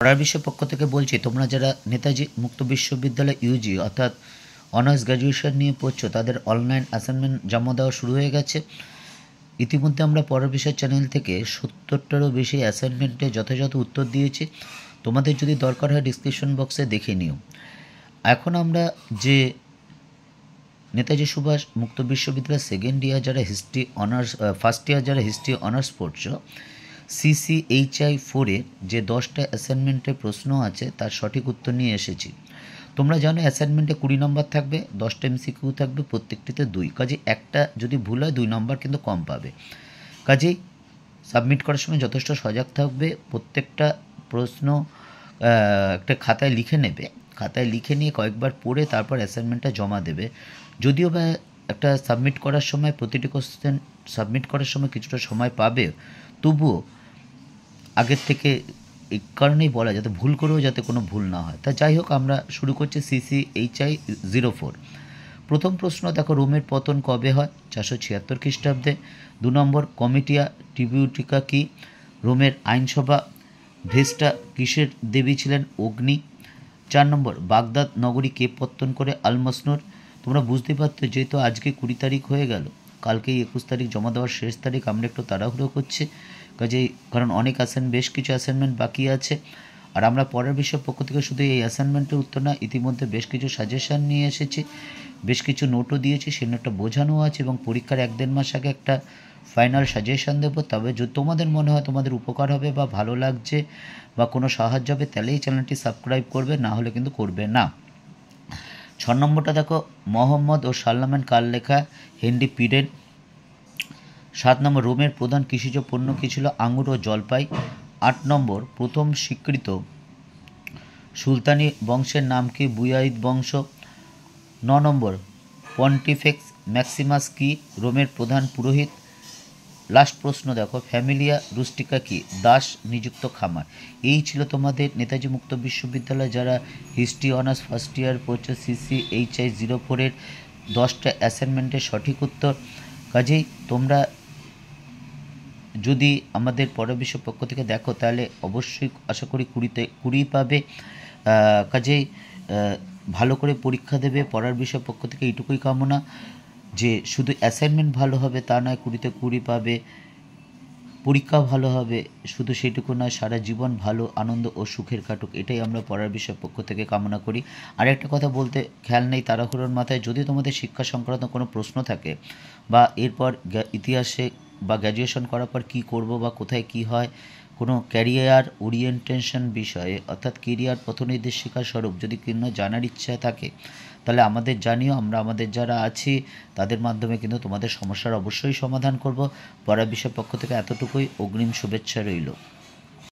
পড়ার বিষয় পক্ষ থেকে বলছি, তোমরা যারা নেতাজি মুক্ত বিশ্ববিদ্যালয় ইউজি অর্থাৎ অনার্স গ্র্যাজুয়েশন নিয়ে পড়ছো, তাদের অনলাইন অ্যাসাইনমেন্ট জমা দেওয়া শুরু হয়ে গেছে। ইতিমধ্যে আমরা পড়ার বিষয় চ্যানেল থেকে 70টারও বেশি অ্যাসাইনমেন্টে যথাযথ উত্তর দিয়েছি। তোমাদের যদি দরকার হয় ডিসক্রিপশন বক্সে দেখে নিও। এখন আমরা যে নেতাজি সুভাষ মুক্ত বিশ্ববিদ্যালয় সেকেন্ড ইয়ার যারা হিস্ট্রি অনার্স, ফার্স্ট ইয়ার যারা হিস্ট্রি অনার্স পড়ছো, CCHI 4-এ যে 10টা অ্যাসাইনমেন্টের প্রশ্ন আছে তার সঠিক উত্তর নিয়ে এসেছি। তোমরা জানো অ্যাসাইনমেন্টে 20 নম্বর থাকবে, 10টা MCQ থাকবে, প্রত্যেকটিতে 2, কাজে একটা যদি ভুল হয় 2 নম্বর কিন্তু কম পাবে। কাজেই সাবমিট করার সময় যথেষ্ট সজাগ থাকবে। প্রত্যেকটা প্রশ্ন একটা খাতায় লিখে নেবে, খাতায় লিখে নিয়ে কয়েকবার পড়ে তারপর অ্যাসাইনমেন্টটা জমা দেবে। যদিও বা একটা সাবমিট করার সময় প্রতিটি কোশ্চেন সাবমিট করার সময় কিছুটা সময় পাবে, তবুও আগের থেকে এই কারণেই বলা যাতে ভুল করেও যাতে কোনো ভুল না হয়। তা যাই হোক, আমরা শুরু করছি CCHI 04। প্রথম প্রশ্ন দেখো, রোমের পতন কবে হয়? 476 খ্রিস্টাব্দে। 2 নম্বর, কমিটিয়া টিবিউটিকা কি? রোমের আইনসভা। ভেস্টা কিসের দেবী ছিলেন? অগ্নি। 4 নম্বর, বাগদাদ নগরী কে পত্তন করে? আল-মসনুর। তোমরা বুঝতে পারছো যেহেতু আজকে 20 তারিখ হয়ে গেল, কালকেই 21 তারিখ জমা দেওয়ার শেষ তারিখ, আমরা একটু তাড়াহুড়ো করছি কাজেই, কারণ অনেক বেশ কিছু অ্যাসাইনমেন্ট বাকি আছে। আর আমরা পরের বিষয় পক্ষ থেকে শুধু এই অ্যাসাইনমেন্টের উত্তর না, ইতিমধ্যে বেশ কিছু সাজেশান নিয়ে এসেছি, বেশ কিছু নোটও দিয়েছি, সেই নোটটা বোঝানো আছে এবং পরীক্ষার 1-1.5 মাস আগে একটা ফাইনাল সাজেশান দেবো। তবে যদি তোমাদের মনে হয় তোমাদের উপকার হবে বা ভালো লাগছে বা কোনো সাহায্য হবে, তাহলে এই চ্যানেলটি সাবস্ক্রাইব করবে, না হলে কিন্তু করবে না। 6 নম্বরটা দেখো, মোহাম্মদ ও সালমান কার লেখা? হেনরি পিডেন। 7 নম্বর, রোমের প্রধান কৃষিজ পণ্য কী ছিল? আঙুর ও জলপাই। 8 নম্বর, প্রথম স্বীকৃত সুলতানি বংশের নাম কি? বুয়াইদ বংশ। 9 নম্বর, পন্টিফেক্স ম্যাক্সিমাস কি? রোমের প্রধান পুরোহিত। লাস্ট প্রশ্ন দেখো, ফ্যামিলিয়া রুস্টিকা কি? দাস নিযুক্ত খামার। এই ছিল তোমাদের নেতাজি মুক্ত বিশ্ববিদ্যালয় যারা হিস্ট্রি অনার্স ফার্স্ট ইয়ার পড়ছে CCHI 04-এর 10টা অ্যাসাইনমেন্টের সঠিক উত্তর। কাজেই তোমরা যদি আমাদের পরের বিষয় পক্ষ থেকে দেখো, তাহলে অবশ্যই আশা করি 20 পাবে। কাজেই ভালো করে পরীক্ষা দেবে। পড়ার বিষয় পক্ষ থেকে এইটুকুই কামনা যে শুধু অ্যাসাইনমেন্ট ভালো হবে তা নয়, 20-তে 20 পাবে, পরীক্ষা ভালো হবে, শুধু সেটুকু নয়, সারা জীবন ভালো আনন্দ ও সুখের কাটুক, এটাই আমরা পড়ার বিষয় পক্ষ থেকে কামনা করি। আর একটা কথা বলতে খেয়াল নেই তাড়াহুড়োর মাথায়, যদি তোমাদের শিক্ষা সংক্রান্ত কোনো প্রশ্ন থাকে বা এরপর ইতিহাসে বা গ্র্যাজুয়েশন করার পর কী করব বা কোথায় কি হয়, কোনো ক্যারিয়ার ওরিয়েন্টেশন বিষয়ে অর্থাৎ কেরিয়ার পথনির্দেশিকা স্বরূপ যদি কোনো জানার ইচ্ছা থাকে, তাহলে আমাদের জানিও। আমরা আমাদের যারা আছি তাদের মাধ্যমে কিন্তু তোমাদের সমস্যার অবশ্যই সমাধান করব। পড়ার বিষয় পক্ষ থেকে এতটুকুই, অগ্রিম শুভেচ্ছা রইল।